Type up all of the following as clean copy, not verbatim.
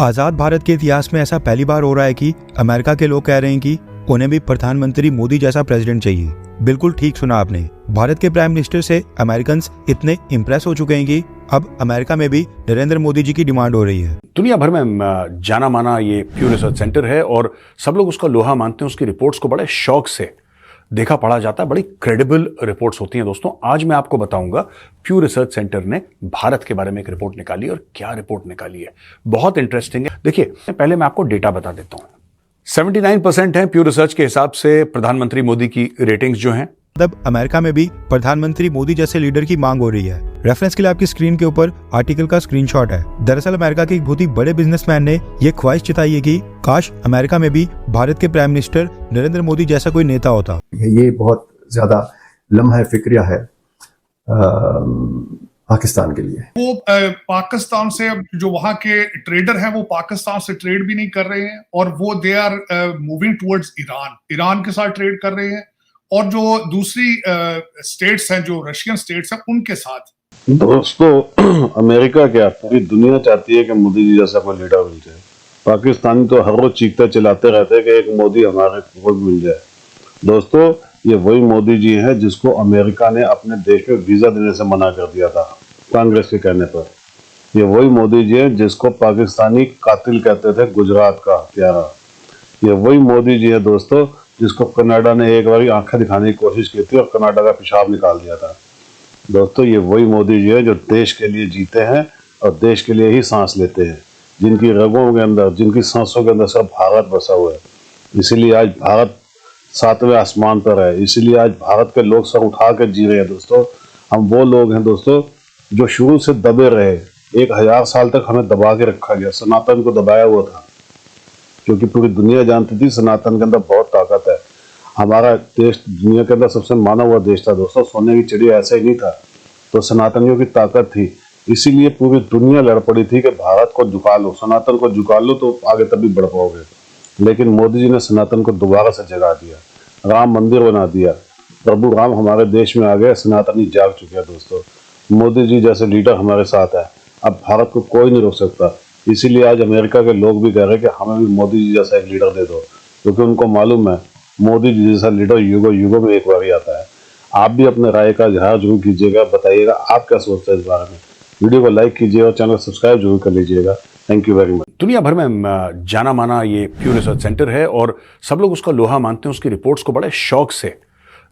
आज़ाद भारत के इतिहास में ऐसा पहली बार हो रहा है कि अमेरिका के लोग कह रहे हैं कि उन्हें भी प्रधानमंत्री मोदी जैसा प्रेसिडेंट चाहिए। बिल्कुल ठीक सुना आपने। भारत के प्राइम मिनिस्टर से अमेरिकन्स इतने इम्प्रेस हो चुके हैं कि अब अमेरिका में भी नरेंद्र मोदी जी की डिमांड हो रही है। दुनिया भर में जाना माना ये प्यू रिसर्च सेंटर है और सब लोग उसका लोहा मानते हैं। उसकी रिपोर्ट्स को बड़े शौक से देखा पढ़ा जाता है, बड़ी क्रेडिबल रिपोर्ट्स होती हैं। दोस्तों, आज मैं आपको बताऊंगा प्यू रिसर्च सेंटर ने भारत के बारे में एक रिपोर्ट निकाली और क्या रिपोर्ट निकाली है, बहुत इंटरेस्टिंग है। देखिए, पहले मैं आपको डेटा बता देता हूं। 79% है प्यू रिसर्च के हिसाब से प्रधानमंत्री मोदी की रेटिंग्स जो हैं। तब अमेरिका में भी प्रधानमंत्री मोदी जैसे लीडर की मांग हो रही है। रेफरेंस के लिए आपकी स्क्रीन के ऊपर आर्टिकल का स्क्रीनशॉट है। दरअसल अमेरिका के एक बहुत ही बड़े बिजनेसमैन ने ये ख्वाहिश जताई है कि काश अमेरिका में भी भारत के प्राइम मिनिस्टर नरेंद्र मोदी जैसा कोई नेता होता। ये बहुत ज्यादा लम्हा फिक्रिया है पाकिस्तान के लिए। वो पाकिस्तान से जो वहां के ट्रेडर हैं वो पाकिस्तान से ट्रेड भी नहीं कर रहे हैं और वो they are moving towards Iran के साथ ट्रेड कर रहे हैं और जो दूसरी स्टेट्स हैं, जो रशियन स्टेट्स हैं, उनके साथ। दोस्तों, अमेरिका क्या पूरी दुनिया चाहती है कि मोदी जी जैसा कोई लीडर मिल जाए। पाकिस्तानी तो हर रोज चीखते चिल्लाते रहते हैं कि एक मोदी हमारे को मिल जाए। दोस्तों, ये वही मोदी जी हैं जिसको अमेरिका ने अपने देश में वीजा देने से मना कर दिया था कांग्रेस के कहने पर। ये वही मोदी जी हैं जिसको पाकिस्तानी कातिल कहते थे, गुजरात का हत्यारा। ये वही मोदी जी है दोस्तों जिसको कनाडा ने एक बार आंखें दिखाने की कोशिश की थी और कनाडा का पेशाब निकाल दिया था। दोस्तों, ये वही मोदी जी है जो देश के लिए जीते हैं और देश के लिए ही सांस लेते हैं, जिनकी रगों के अंदर, जिनकी सांसों के अंदर सब भारत बसा हुआ है। इसीलिए आज भारत 7वें आसमान पर है। इसीलिए आज भारत के लोग सर उठा कर जी रहे हैं। दोस्तों, हम वो लोग हैं दोस्तों जो शुरू से दबे रहे। 1000 साल तक हमें दबा के रखा गया, सनातन को दबाया हुआ था, क्योंकि पूरी दुनिया जानती थी सनातन के अंदर बहुत ताकत है। हमारा देश दुनिया के अंदर सबसे माना हुआ देश था दोस्तों, सोने की चिड़िया ऐसा ही नहीं था। तो सनातनियों की ताकत थी, इसीलिए पूरी दुनिया लड़ पड़ी थी कि भारत को झुका लो, सनातन को झुका लो तो आगे तभी बढ़ पाओगे। लेकिन मोदी जी ने सनातन को दोबारा से जगा दिया, राम मंदिर बना दिया, प्रभु राम हमारे देश में आ गए, सनातनी जाग चुके हैं। दोस्तों, मोदी जी जैसे लीडर हमारे साथ है, अब भारत को कोई नहीं रोक सकता। इसीलिए आज अमेरिका के लोग भी कह रहे हैं कि हमें भी मोदी जी जैसा एक लीडर दे दो, क्योंकि उनको मालूम है मोदी जी जैसा लीडर युगों युगों में एक बार ही आता है। आप भी अपने राय का इजहार जरूर कीजिएगा, बताइएगा आप क्या सोचते हैं इस बारे में। वीडियो को लाइक कीजिए और चैनल सब्सक्राइब जरूर कर लीजिएगा। Thank you very much. दुनिया भर में जाना माना ये प्यू रिसर्च सेंटर है और सब लोग उसका लोहा मानते हैं। उसकी रिपोर्ट्स को बड़े शौक से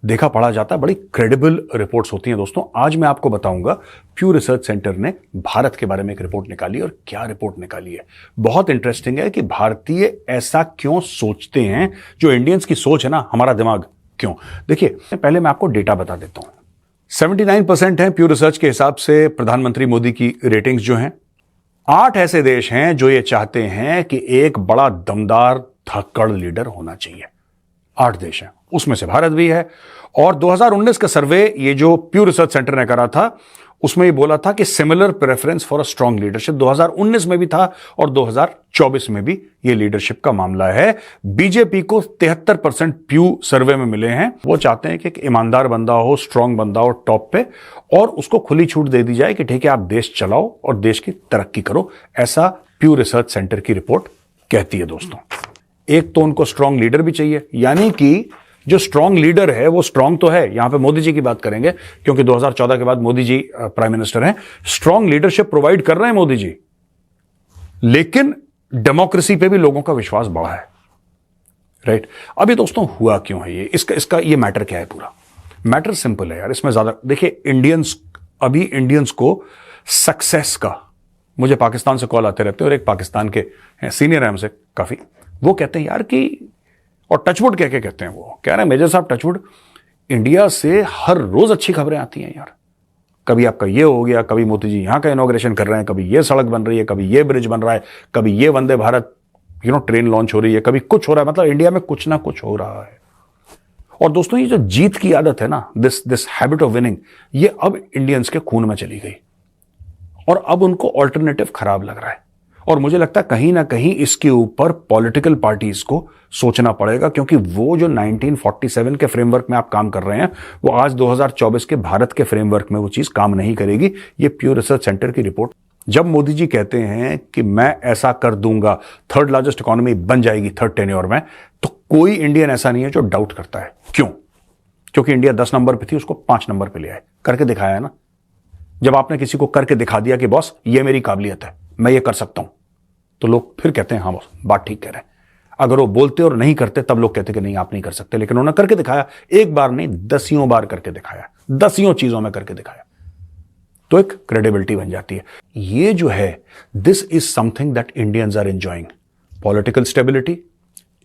देखा पढ़ा जाता है, बड़ी क्रेडिबल रिपोर्ट्स होती हैं। दोस्तों, आज मैं आपको बताऊंगा प्यू रिसर्च सेंटर ने भारत के बारे में एक रिपोर्ट निकाली और क्या रिपोर्ट निकाली है। बहुत इंटरेस्टिंग है कि भारतीय ऐसा क्यों सोचते हैं, जो इंडियंस की सोच है ना, हमारा दिमाग क्यों। देखिए, पहले मैं आपको डेटा बता देता हूं। 79% है प्यू रिसर्च के हिसाब से प्रधानमंत्री मोदी की रेटिंग्स जो हैं। 8 ऐसे देश हैं जो ये चाहते हैं कि एक बड़ा दमदार धक्कड़ लीडर होना चाहिए। 8 देश हैं, उसमें से भारत भी है। और 2019 का सर्वे ये जो प्यू रिसर्च सेंटर ने करा था, उसमें ये बोला था कि similar preference for a strong leadership 2019 में भी था और 2024 में भी ये लीडरशिप का मामला है। बीजेपी को 73% प्यू सर्वे में मिले हैं। वो चाहते हैं कि एक ईमानदार बंदा हो, स्ट्रांग बंदा हो टॉप पे, और उसको खुली छूट दे दी जाए कि ठीक है, आप देश चलाओ और देश की तरक्की करो। ऐसा प्यू रिसर्च सेंटर की रिपोर्ट कहती है। दोस्तों, एक तो उनको स्ट्रांग लीडर भी चाहिए, यानी कि जो स्ट्रांग लीडर है वो स्ट्रांग तो है। यहां पे मोदी जी की बात करेंगे क्योंकि 2014 के बाद मोदी जी प्राइम मिनिस्टर हैं। स्ट्रांग लीडरशिप प्रोवाइड कर रहे हैं मोदी जी, लेकिन डेमोक्रेसी पे भी लोगों का विश्वास बढ़ा है। राइट? अभी दोस्तों, हुआ क्यों है ये, इसका ये मैटर क्या है? पूरा मैटर सिंपल है यार। इसमें ज्यादा देखिए, इंडियंस को सक्सेस का, मुझे पाकिस्तान से कॉल आते रहते हैं और एक पाकिस्तान के सीनियर है हमसे काफी, वो कहते हैं यार कि, और टचवुड कह के कहते हैं, वो कह रहे हैं मेजर साहब टचवुड, इंडिया से हर रोज अच्छी खबरें आती हैं यार। कभी आपका ये हो गया, कभी मोदी जी यहां का इनॉग्रेशन कर रहे हैं, कभी ये सड़क बन रही है, कभी ये ब्रिज बन रहा है, कभी ये वंदे भारत ट्रेन लॉन्च हो रही है, कभी कुछ हो रहा है। मतलब इंडिया में कुछ ना कुछ हो रहा है। और दोस्तों, ये जो जीत की आदत है ना, दिस हैबिट ऑफ विनिंग, ये अब इंडियंस के खून में चली गई और अब उनको ऑल्टरनेटिव खराब लग रहा है। और मुझे लगता है कहीं ना कहीं इसके ऊपर पॉलिटिकल पार्टीज को सोचना पड़ेगा, क्योंकि वो जो 1947 के फ्रेमवर्क में आप काम कर रहे हैं, वो आज 2024 के भारत के फ्रेमवर्क में वो चीज काम नहीं करेगी। ये प्यू रिसर्च सेंटर की रिपोर्ट जब मोदी जी कहते हैं कि मैं ऐसा कर दूंगा, थर्ड लार्जेस्ट इकोनॉमी बन जाएगी थर्ड टेन्योर में, तो कोई इंडियन ऐसा नहीं है जो डाउट करता है। क्यों? क्योंकि इंडिया 10 नंबर पे थी, उसको 5 नंबर पे ले आए, करके दिखाया है ना। जब आपने किसी को करके दिखा दिया कि बॉस ये मेरी काबिलियत है, मैं ये कर सकता हूं, तो लोग फिर कहते हैं हाँ बॉस बात ठीक कह रहे हैं। अगर वो बोलते और नहीं करते तब लोग कहते कि नहीं आप नहीं कर सकते, लेकिन उन्होंने करके दिखाया, एक बार नहीं 10 बार करके दिखाया, 10 चीजों में करके दिखाया, तो एक क्रेडिबिलिटी बन जाती है। ये जो है, this is something that Indians are enjoying, political stability,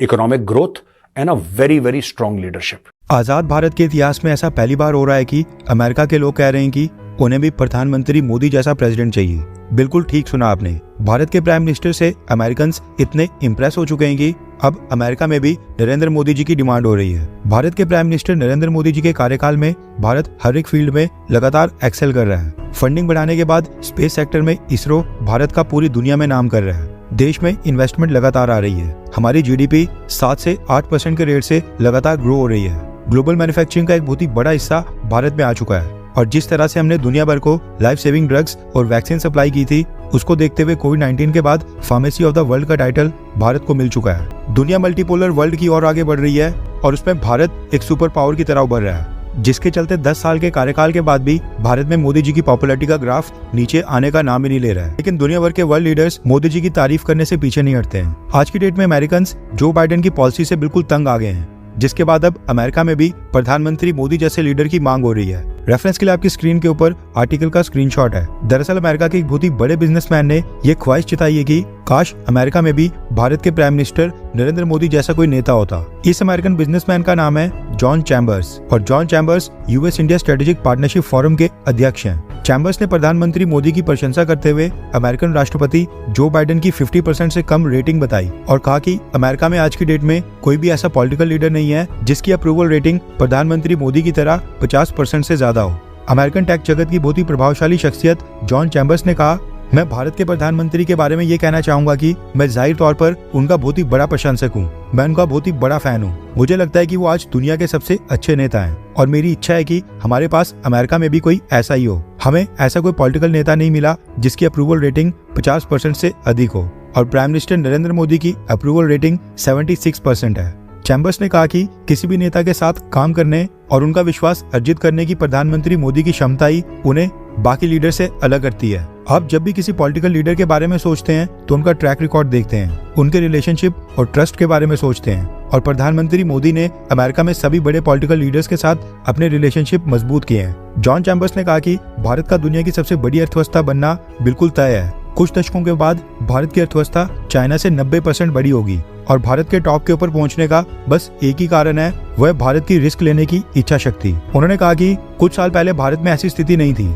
economic growth and a very very strong leadership. आजाद भारत के इतिहास में ऐसा पहली बार हो रहा है कि अमेरिका के लोग कह रहे हैं कि उन्हें भी प्रधानमंत्री मोदी जैसा प्रेसिडेंट चाहिए। बिल्कुल ठीक सुना आपने। भारत के प्राइम मिनिस्टर से अमेरिकन्स इतने इम्प्रेस हो चुके हैं कि अब अमेरिका में भी नरेंद्र मोदी जी की डिमांड हो रही है। भारत के प्राइम मिनिस्टर नरेंद्र मोदी जी के कार्यकाल में भारत हर एक फील्ड में लगातार एक्सेल कर रहा है। फंडिंग बढ़ाने के बाद स्पेस सेक्टर में इसरो भारत का पूरी दुनिया में नाम कर रहा है। देश में इन्वेस्टमेंट लगातार आ रही है। हमारी जीडीपी 7 से 8% के रेट से लगातार ग्रो हो रही है। ग्लोबल मैन्युफैक्चरिंग का एक बहुत ही बड़ा हिस्सा भारत में आ चुका है। और जिस तरह से हमने दुनिया भर को लाइफ सेविंग ड्रग्स और वैक्सीन सप्लाई की थी, उसको देखते हुए कोविड-19 के बाद फार्मेसी ऑफ द वर्ल्ड का टाइटल भारत को मिल चुका है। दुनिया मल्टीपोलर वर्ल्ड की ओर आगे बढ़ रही है और उसमें भारत एक सुपर पावर की तरह उभर रहा है, जिसके चलते 10 साल के कार्यकाल के बाद भी भारत में मोदी जी की पॉपुलैरिटी का ग्राफ नीचे आने का नाम ही नहीं ले रहा है। लेकिन दुनिया भर के वर्ल्ड लीडर्स मोदी जी की तारीफ करने से पीछे नहीं हटते हैं। आज की डेट में अमेरिकन्स जो बाइडेन की पॉलिसी से बिल्कुल तंग आ गए हैं, जिसके बाद अब अमेरिका में भी प्रधानमंत्री मोदी जैसे लीडर की मांग हो रही है। रेफरेंस के लिए आपकी स्क्रीन के ऊपर आर्टिकल का स्क्रीनशॉट है। दरअसल अमेरिका के एक बहुत ही बड़े बिजनेसमैन ने यह ख्वाहिश जताई है कि काश अमेरिका में भी भारत के प्राइम मिनिस्टर नरेंद्र मोदी जैसा कोई नेता होता। इस अमेरिकन बिजनेसमैन का नाम है जॉन चैम्बर्स और John chambers US India strategic partnership forum के अध्यक्ष हैं। चैम्बर्स ने प्रधानमंत्री मोदी की प्रशंसा करते हुए अमेरिकन राष्ट्रपति जो बाइडेन की 50% से कम रेटिंग बताई और कहा कि अमेरिका में आज की डेट में कोई भी ऐसा पॉलिटिकल लीडर नहीं है जिसकी अप्रूवल रेटिंग प्रधानमंत्री मोदी की तरह 50% से ज्यादा हो। अमेरिकन टेक जगत की बहुत ही प्रभावशाली शख्सियत जॉन चैम्बर्स ने कहा, मैं भारत के प्रधानमंत्री के बारे में ये कहना चाहूंगा कि मैं जाहिर तौर पर उनका बहुत ही बड़ा प्रशंसक हूँ। मैं उनका बहुत ही बड़ा फैन हूँ। मुझे लगता है कि वो आज दुनिया के सबसे अच्छे नेता हैं और मेरी इच्छा है कि हमारे पास अमेरिका में भी कोई ऐसा ही हो। हमें ऐसा कोई पॉलिटिकल नेता नहीं मिला जिसकी अप्रूवल रेटिंग 50% से अधिक हो और प्राइम मिनिस्टर नरेंद्र मोदी की अप्रूवल रेटिंग 76% है। चैम्बर्स ने कहा कि किसी भी नेता के साथ काम करने और उनका विश्वास अर्जित करने की प्रधानमंत्री मोदी की क्षमता ही उन्हें बाकी लीडर से अलग करती है। आप जब भी किसी पॉलिटिकल लीडर के बारे में सोचते हैं तो उनका ट्रैक रिकॉर्ड देखते हैं, उनके रिलेशनशिप और ट्रस्ट के बारे में सोचते हैं और प्रधानमंत्री मोदी ने अमेरिका में सभी बड़े पॉलिटिकल लीडर्स के साथ अपने रिलेशनशिप मजबूत किए हैं। जॉन चैम्बर्स ने कहा कि भारत का दुनिया की सबसे बड़ी अर्थव्यवस्था बनना बिल्कुल तय है। कुछ दशकों के बाद भारत की अर्थव्यवस्था चाइना से 90% बड़ी होगी और भारत के टॉप के ऊपर पहुंचने का बस एक ही कारण है, वह भारत की रिस्क लेने की इच्छा शक्ति। उन्होंने कहा कि कुछ साल पहले भारत में ऐसी स्थिति नहीं थी।